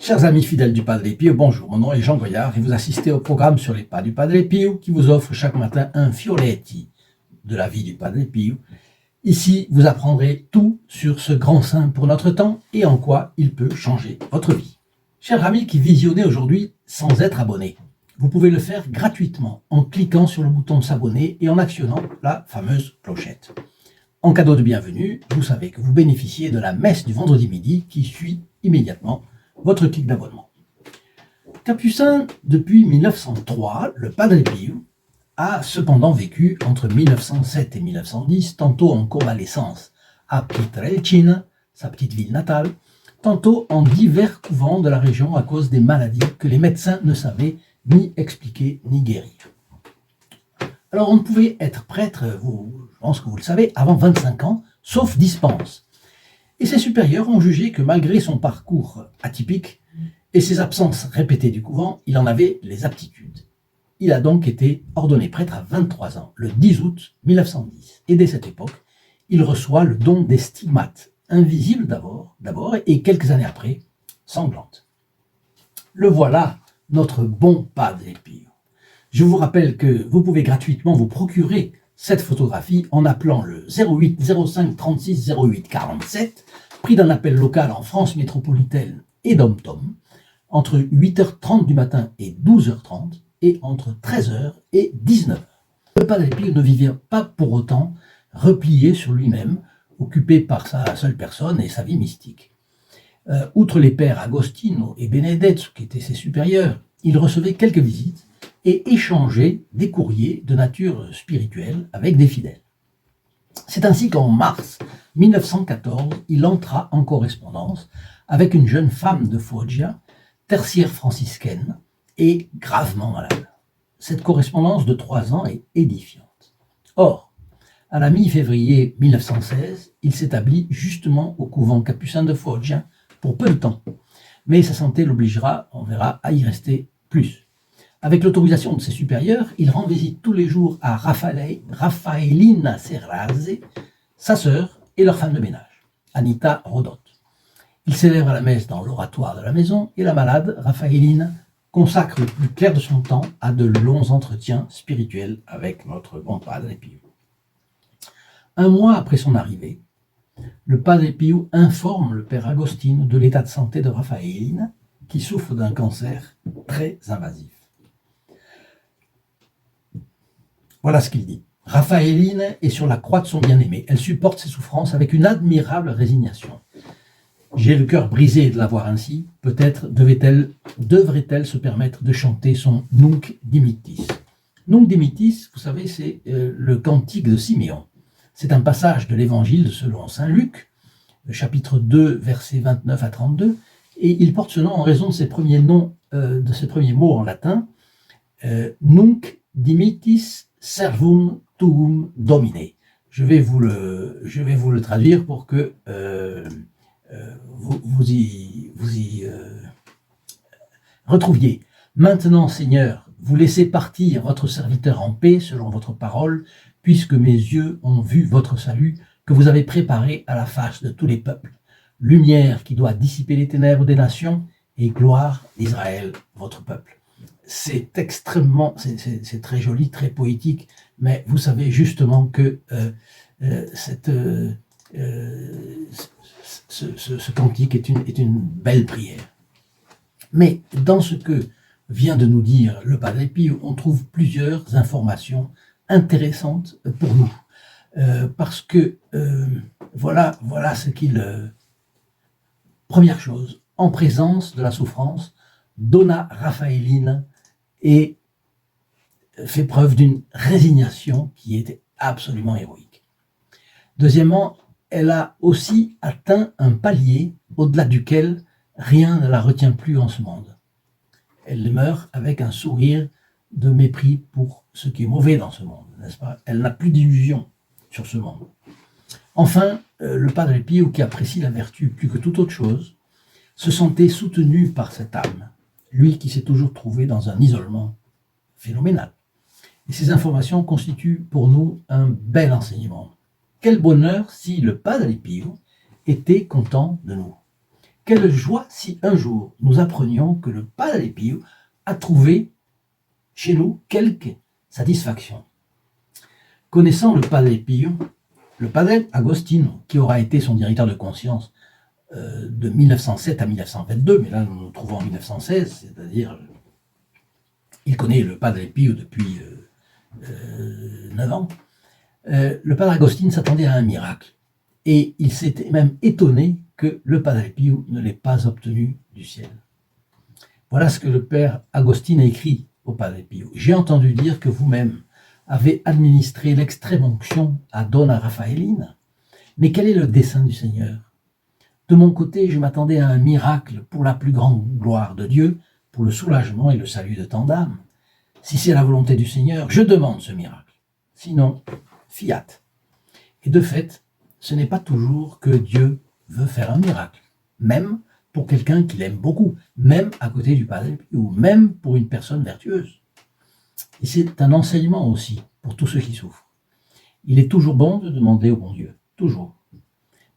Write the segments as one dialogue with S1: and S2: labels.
S1: Chers amis fidèles du Padre Pio, bonjour, mon nom est Jean Goyard et vous assistez au programme sur les pas du Padre Pio qui vous offre chaque matin un fioretti de la vie du Padre Pio. Ici, vous apprendrez tout sur ce grand saint pour notre temps et en quoi il peut changer votre vie. Chers amis qui visionnez aujourd'hui sans être abonnés, vous pouvez le faire gratuitement en cliquant sur le bouton s'abonner et en actionnant la fameuse clochette. En cadeau de bienvenue, vous savez que vous bénéficiez de la messe du vendredi midi qui suit immédiatement votre clic d'abonnement. Capucin, depuis 1903, le Padre Pio a cependant vécu entre 1907 et 1910, tantôt en convalescence à Pietrelcina, sa petite ville natale, tantôt en divers couvents de la région à cause des maladies que les médecins ne savaient ni expliquer ni guérir. Alors on ne pouvait être prêtre, je pense que vous le savez, avant 25 ans, sauf dispense. Et ses supérieurs ont jugé que malgré son parcours atypique et ses absences répétées du couvent, il en avait les aptitudes. Il a donc été ordonné prêtre à 23 ans, le 10 août 1910. Et dès cette époque, il reçoit le don des stigmates, invisibles d'abord, et quelques années après, sanglantes. Le voilà, notre bon Padre Pio. Je vous rappelle que vous pouvez gratuitement vous procurer cette photographie en appelant le 08 05 36 08 47, prix d'un appel local en France métropolitaine et dom-tom, entre 8h30 du matin et 12h30 et entre 13h et 19h. Le Padre Pio ne vivait pas pour autant replié sur lui-même, occupé par sa seule personne et sa vie mystique. Outre les pères Agostino et Benedetto, qui étaient ses supérieurs, il recevait quelques visites et échanger des courriers de nature spirituelle avec des fidèles. C'est ainsi qu'en mars 1914, il entra en correspondance avec une jeune femme de Foggia, tertiaire franciscaine et gravement malade. Cette correspondance de 3 ans est édifiante. Or, à la mi-février 1916, il s'établit justement au couvent capucin de Foggia pour peu de temps. Mais sa santé l'obligera, on verra, à y rester plus. Avec l'autorisation de ses supérieurs, il rend visite tous les jours à Raffaellina Serrase, sa sœur et leur femme de ménage, Anita Rodot. Il célèbre la messe dans l'oratoire de la maison et la malade, Raffaellina, consacre le plus clair de son temps à de longs entretiens spirituels avec notre bon Padre Pio. Un mois après son arrivée, le Padre Pio informe le père Agostino de l'état de santé de Raffaellina, qui souffre d'un cancer très invasif. Voilà ce qu'il dit. Raffaellina est sur la croix de son bien-aimé. Elle supporte ses souffrances avec une admirable résignation. J'ai le cœur brisé de la voir ainsi. Peut-être devrait-elle se permettre de chanter son Nunc Dimittis. Nunc Dimittis, vous savez, c'est le cantique de Siméon. C'est un passage de l'évangile selon saint Luc, chapitre 2, versets 29 à 32, et il porte ce nom en raison de ses premiers mots en latin, Nunc Dimittis servum tuum Domine. Je vais vous le traduire pour que vous y retrouviez. Maintenant, Seigneur, vous laissez partir votre serviteur en paix selon votre parole, puisque mes yeux ont vu votre salut, que vous avez préparé à la face de tous les peuples, lumière qui doit dissiper les ténèbres des nations et gloire d'Israël, votre peuple. C'est extrêmement, c'est très joli, très poétique, mais vous savez justement que ce cantique est une belle prière. Mais dans ce que vient de nous dire le Padre Pio, on trouve plusieurs informations intéressantes pour nous. Parce que voilà ce qu'il... Première chose, en présence de la souffrance, Donna Raffaellina et fait preuve d'une résignation qui était absolument héroïque. Deuxièmement, elle a aussi atteint un palier au-delà duquel rien ne la retient plus en ce monde. Elle meurt avec un sourire de mépris pour ce qui est mauvais dans ce monde, n'est-ce pas? Elle n'a plus d'illusion sur ce monde. Enfin, le Padre Pio, qui apprécie la vertu plus que toute autre chose, se sentait soutenu par cette âme, lui qui s'est toujours trouvé dans un isolement phénoménal. Et ces informations constituent pour nous un bel enseignement. Quel bonheur si le Padre Pio était content de nous. quelle joie si un jour nous apprenions que le Padre Pio a trouvé chez nous quelque satisfaction. Connaissant le Padre Pio, le Padre Agostino, qui aura été son directeur de conscience de 1907 à 1922, mais là nous nous trouvons en 1916, c'est-à-dire il connaît le Padre Pio depuis 9 ans, le Padre Agostino s'attendait à un miracle. Et il s'était même étonné que le Padre Pio ne l'ait pas obtenu du ciel. Voilà ce que le Père Agostino a écrit au Padre Pio. J'ai entendu dire que vous-même avez administré l'extrême onction à Donna Raffaellina. Mais quel est le dessein du Seigneur? De mon côté, je m'attendais à un miracle pour la plus grande gloire de Dieu, pour le soulagement et le salut de tant d'âmes. Si c'est la volonté du Seigneur, je demande ce miracle. Sinon, fiat. Et de fait, ce n'est pas toujours que Dieu veut faire un miracle, même pour quelqu'un qu'il aime beaucoup, même à côté du Padre Pio, ou même pour une personne vertueuse. Et c'est un enseignement aussi pour tous ceux qui souffrent. Il est toujours bon de demander au bon Dieu, toujours.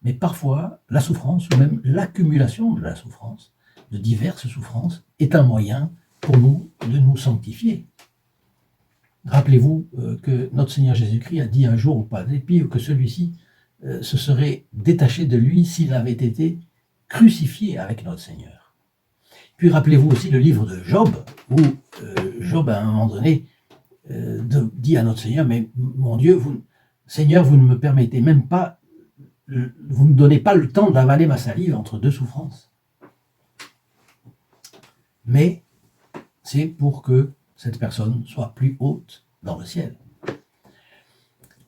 S1: Mais parfois, la souffrance, ou même l'accumulation de la souffrance, de diverses souffrances, est un moyen pour nous de nous sanctifier. Rappelez-vous que notre Seigneur Jésus-Christ a dit un jour au Padre Pio que celui-ci se serait détaché de lui s'il avait été crucifié avec notre Seigneur. Puis rappelez-vous aussi le livre de Job, où Job, à un moment donné, dit à notre Seigneur, mais mon Dieu, Seigneur, vous ne me permettez même pas, vous ne me donnez pas le temps d'avaler ma salive entre deux souffrances. Mais c'est pour que cette personne soit plus haute dans le ciel.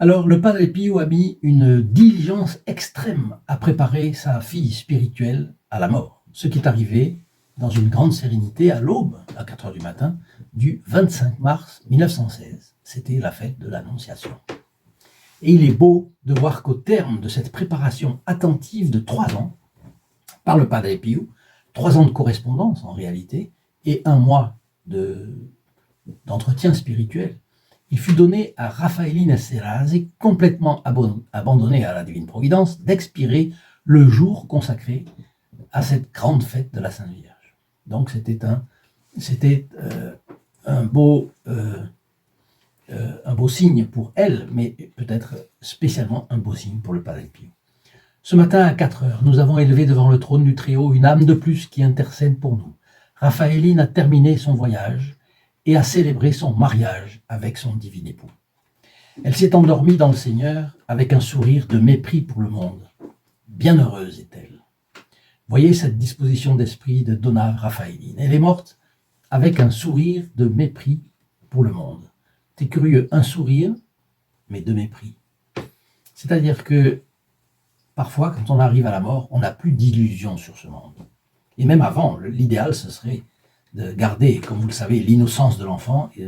S1: Alors, le Padre Pio a mis une diligence extrême à préparer sa fille spirituelle à la mort, ce qui est arrivé dans une grande sérénité à l'aube, à 4 heures du matin, du 25 mars 1916. C'était la fête de l'Annonciation. Et il est beau de voir qu'au terme de cette préparation attentive de 3 ans, par le Padre Pio, 3 ans de correspondance en réalité, et 1 mois d'entretien spirituel, il fut donné à Raffaellina Serasi, complètement abandonnée à la divine providence, d'expirer le jour consacré à cette grande fête de la Sainte Vierge. Donc c'était un beau signe pour elle, mais peut-être spécialement un beau signe pour le Padre Pio. Ce matin à 4 heures, nous avons élevé devant le trône du Très-Haut une âme de plus qui intercède pour nous. Raffaelline a terminé son voyage et a célébré son mariage avec son divin époux. Elle s'est endormie dans le Seigneur avec un sourire de mépris pour le monde. Bienheureuse est-elle. Voyez cette disposition d'esprit de Donna Raffaellina. Elle est morte avec un sourire de mépris pour le monde. C'est curieux, un sourire, mais de mépris. C'est-à-dire que parfois, quand on arrive à la mort, on n'a plus d'illusions sur ce monde. Et même avant, l'idéal, ce serait de garder, comme vous le savez, l'innocence de l'enfant et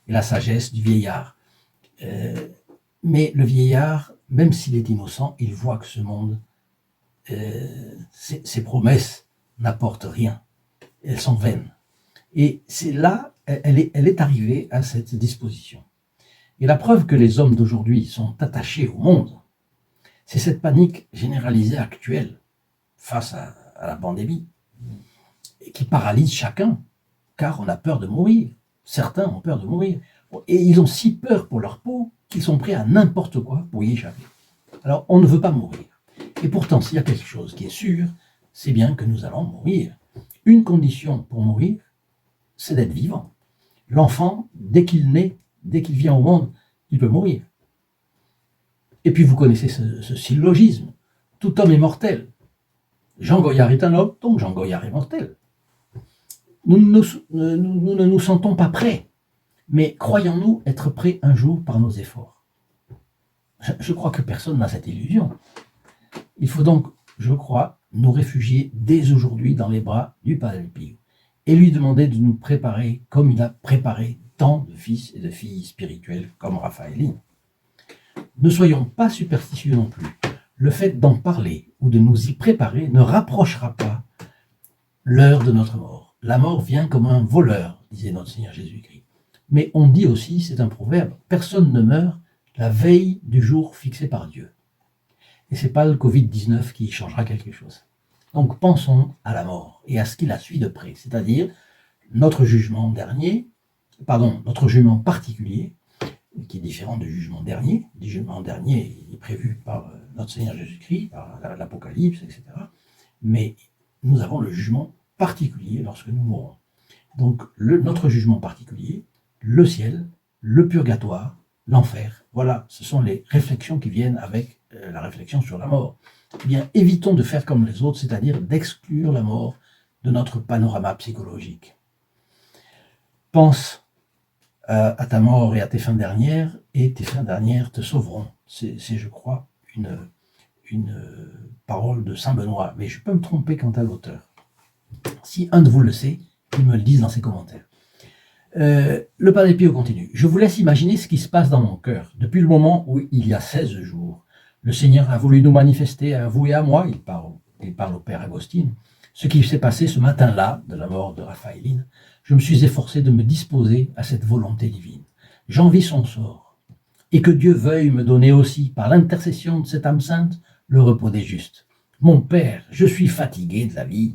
S1: la sagesse du vieillard. Mais le vieillard, même s'il est innocent, il voit que ce monde, ses promesses n'apportent rien. Elles sont vaines. Et c'est là, elle est arrivée à cette disposition. Et la preuve que les hommes d'aujourd'hui sont attachés au monde, c'est cette panique généralisée actuelle face à la pandémie, et qui paralyse chacun, car on a peur de mourir. Certains ont peur de mourir. Et ils ont si peur pour leur peau qu'ils sont prêts à n'importe quoi pour y échapper. Alors, on ne veut pas mourir. Et pourtant, s'il y a quelque chose qui est sûr, c'est bien que nous allons mourir. Une condition pour mourir, c'est d'être vivant. L'enfant, dès qu'il naît, dès qu'il vient au monde, il peut mourir. Et puis vous connaissez ce syllogisme. Tout homme est mortel. Jean Goyard est un homme, donc Jean Goyard est mortel. Nous ne nous sentons pas prêts, mais croyons-nous être prêts un jour par nos efforts? Je crois que personne n'a cette illusion. Il faut donc, je crois, nous réfugier dès aujourd'hui dans les bras du Padre Pio et lui demander de nous préparer comme il a préparé tant de fils et de filles spirituels comme Raffaelline. Ne soyons pas superstitieux non plus. Le fait d'en parler ou de nous y préparer ne rapprochera pas l'heure de notre mort. La mort vient comme un voleur, disait notre Seigneur Jésus-Christ. Mais on dit aussi, c'est un proverbe, personne ne meurt la veille du jour fixé par Dieu. Et ce n'est pas le Covid-19 qui changera quelque chose. Donc pensons à la mort et à ce qui la suit de près, c'est-à-dire notre jugement particulier, qui est différent du jugement dernier. Le jugement dernier est prévu par notre Seigneur Jésus-Christ, par l'Apocalypse, etc. Mais nous avons le jugement particulier lorsque nous mourrons. Donc notre jugement particulier, le ciel, le purgatoire, l'enfer, voilà, ce sont les réflexions qui viennent avec la réflexion sur la mort. Eh bien, évitons de faire comme les autres, c'est-à-dire d'exclure la mort de notre panorama psychologique. Pense à ta mort et à tes fins dernières, et tes fins dernières te sauveront. C'est je crois, une parole de Saint Benoît, mais je peux me tromper quant à l'auteur. Si un de vous le sait, qu'il me le dise dans ses commentaires. Le Padre Pio continue. Je vous laisse imaginer ce qui se passe dans mon cœur. Depuis le moment où, il y a 16 jours, le Seigneur a voulu nous manifester à vous et à moi, il parle au Père Agostine, ce qui s'est passé ce matin-là, de la mort de Raphaëline. Je me suis efforcé de me disposer à cette volonté divine. J'envie son sort. Et que Dieu veuille me donner aussi, par l'intercession de cette âme sainte, le repos des justes. Mon Père, je suis fatigué de la vie.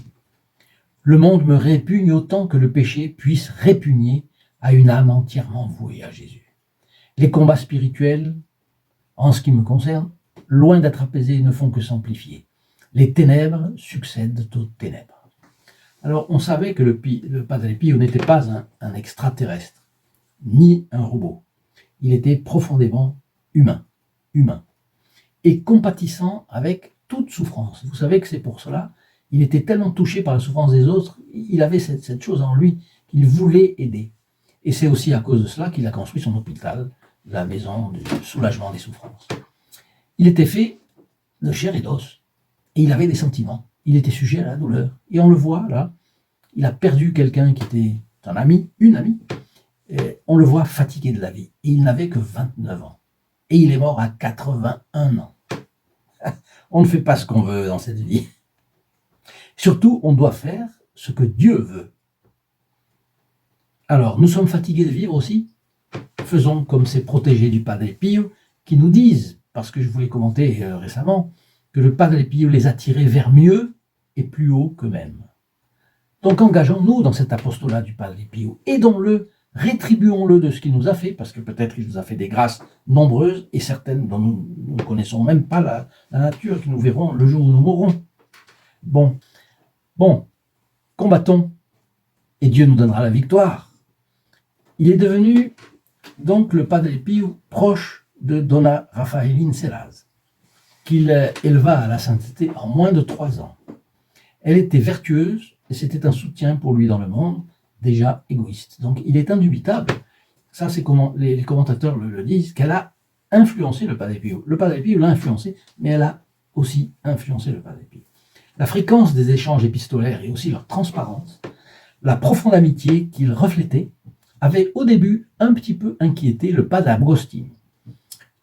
S1: Le monde me répugne autant que le péché puisse répugner à une âme entièrement vouée à Jésus. Les combats spirituels, en ce qui me concerne, loin d'être apaisés, ne font que s'amplifier. Les ténèbres succèdent aux ténèbres. Alors, on savait que le Padre Pio n'était pas un extraterrestre, ni un robot. Il était profondément humain, et compatissant avec toute souffrance. Vous savez que c'est pour cela, il était tellement touché par la souffrance des autres, il avait cette chose en lui qu'il voulait aider. Et c'est aussi à cause de cela qu'il a construit son hôpital, la maison du soulagement des souffrances. Il était fait de chair et d'os, et il avait des sentiments. Il était sujet à la douleur. Et on le voit là, il a perdu quelqu'un qui était un ami, une amie, et on le voit fatigué de la vie. Et il n'avait que 29 ans. Et il est mort à 81 ans. On ne fait pas ce qu'on veut dans cette vie. Surtout, on doit faire ce que Dieu veut. Alors, nous sommes fatigués de vivre aussi. Faisons comme ces protégés du Padre Pio qui nous disent, parce que je voulais commenter récemment, que le Padre Pio les a tirés vers mieux et plus haut qu'eux-mêmes. Donc engageons-nous dans cet apostolat du Padre Pio, aidons-le, rétribuons-le de ce qu'il nous a fait, parce que peut-être il nous a fait des grâces nombreuses et certaines dont nous ne connaissons même pas la nature, que nous verrons le jour où nous mourrons. Bon, combattons, et Dieu nous donnera la victoire. Il est devenu, donc, le Padre Pio proche de Donna Raffaellin Selaz, qu'il éleva à la sainteté en moins de 3 ans. Elle était vertueuse, et c'était un soutien pour lui dans le monde, déjà égoïste. Donc il est indubitable, ça c'est comment les commentateurs le disent, qu'elle a influencé le Padre Pio. Le Padre Pio l'a influencé, mais elle a aussi influencé le Padre Pio. La fréquence des échanges épistolaires et aussi leur transparence, la profonde amitié qu'ils reflétaient, avait au début un petit peu inquiété le Padre Agostine.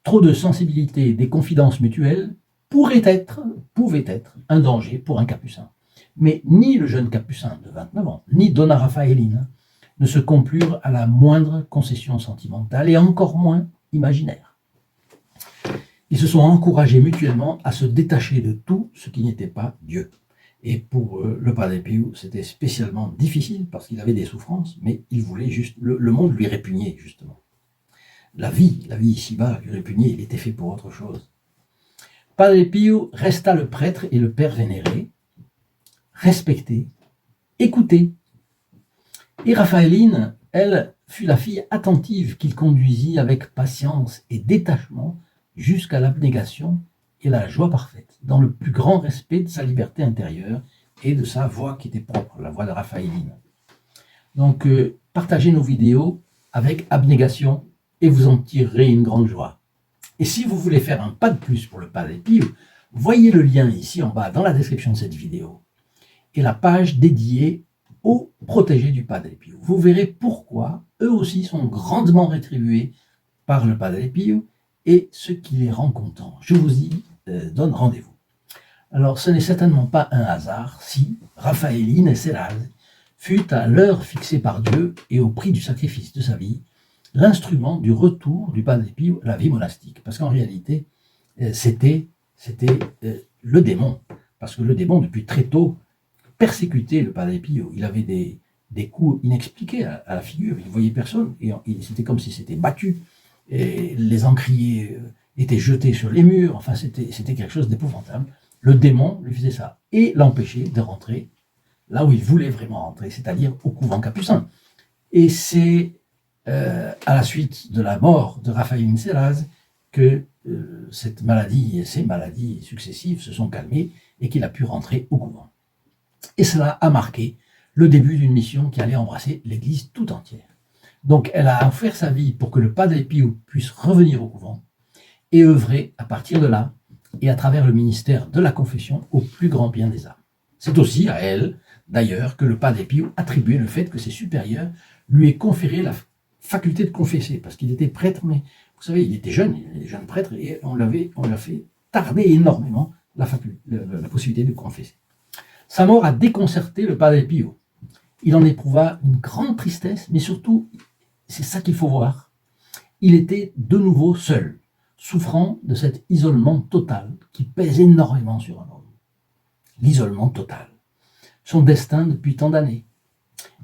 S1: Trop de sensibilité et des confidences mutuelles pouvaient être un danger pour un capucin. Mais ni le jeune capucin de 29 ans, ni Donna Raffaellin ne se complurent à la moindre concession sentimentale et encore moins imaginaire. Ils se sont encouragés mutuellement à se détacher de tout ce qui n'était pas Dieu. Et pour le Padre Pio, c'était spécialement difficile parce qu'il avait des souffrances, mais il voulait juste, le monde lui répugnait justement. La vie ici-bas lui répugnait, il était fait pour autre chose. Padre Pio resta le prêtre et le père vénéré, respecté, écouté. Et Raffaelline, elle, fut la fille attentive qu'il conduisit avec patience et détachement jusqu'à l'abnégation et la joie parfaite, dans le plus grand respect de sa liberté intérieure et de sa voix qui était propre, la voix de Raffaelline. Donc, partagez nos vidéos avec abnégation et vous en tirerez une grande joie. Et si vous voulez faire un pas de plus pour le Padre Pio, voyez le lien ici en bas dans la description de cette vidéo et la page dédiée aux protégés du Padre Pio. Vous verrez pourquoi eux aussi sont grandement rétribués par le Padre Pio et ce qui les rend contents. Je vous y donne rendez-vous. Alors ce n'est certainement pas un hasard si Raffaelline et Selaz fut à l'heure fixée par Dieu et au prix du sacrifice de sa vie, l'instrument du retour du Padre Pio à la vie monastique. Parce qu'en réalité, c'était le démon. parce que le démon, depuis très tôt, persécutait le Padre Pio. Il avait des coups inexpliqués à la figure, il ne voyait personne, et c'était comme s'il s'était battu, et les encriers étaient jetés sur les murs, enfin c'était quelque chose d'épouvantable. Le démon lui faisait ça, et l'empêchait de rentrer là où il voulait vraiment rentrer, c'est-à-dire au couvent capucin. Et c'est à la suite de la mort de Raphaël Inseraz que cette maladie et ces maladies successives se sont calmées et qu'il a pu rentrer au couvent. Et cela a marqué le début d'une mission qui allait embrasser l'Église tout entière. Donc elle a offert sa vie pour que le Padre Pio puisse revenir au couvent et œuvrer à partir de là et à travers le ministère de la confession au plus grand bien des âmes. C'est aussi à elle, d'ailleurs, que le Padre Pio attribuait le fait que ses supérieurs lui aient conféré la faculté de confesser, parce qu'il était prêtre, mais vous savez, il était jeune prêtre, et on l'a fait tarder énormément la possibilité de confesser. Sa mort a déconcerté le Padre Pio. Il en éprouva une grande tristesse, mais surtout, c'est ça qu'il faut voir, il était de nouveau seul, souffrant de cet isolement total qui pèse énormément sur un homme. L'isolement total. Son destin depuis tant d'années.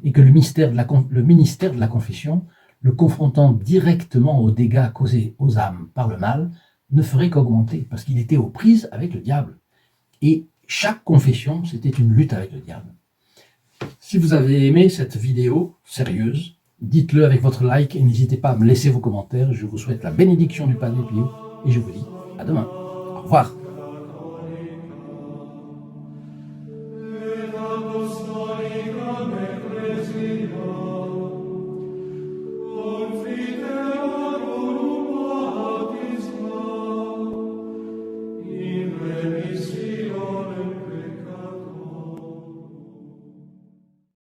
S1: Et que le ministère de la confession, le confrontant directement aux dégâts causés aux âmes par le mal, ne ferait qu'augmenter, parce qu'il était aux prises avec le diable. Et chaque confession, c'était une lutte avec le diable. Si vous avez aimé cette vidéo sérieuse, dites-le avec votre like et n'hésitez pas à me laisser vos commentaires. Je vous souhaite la bénédiction du Padre Pio et je vous dis à demain. Au revoir.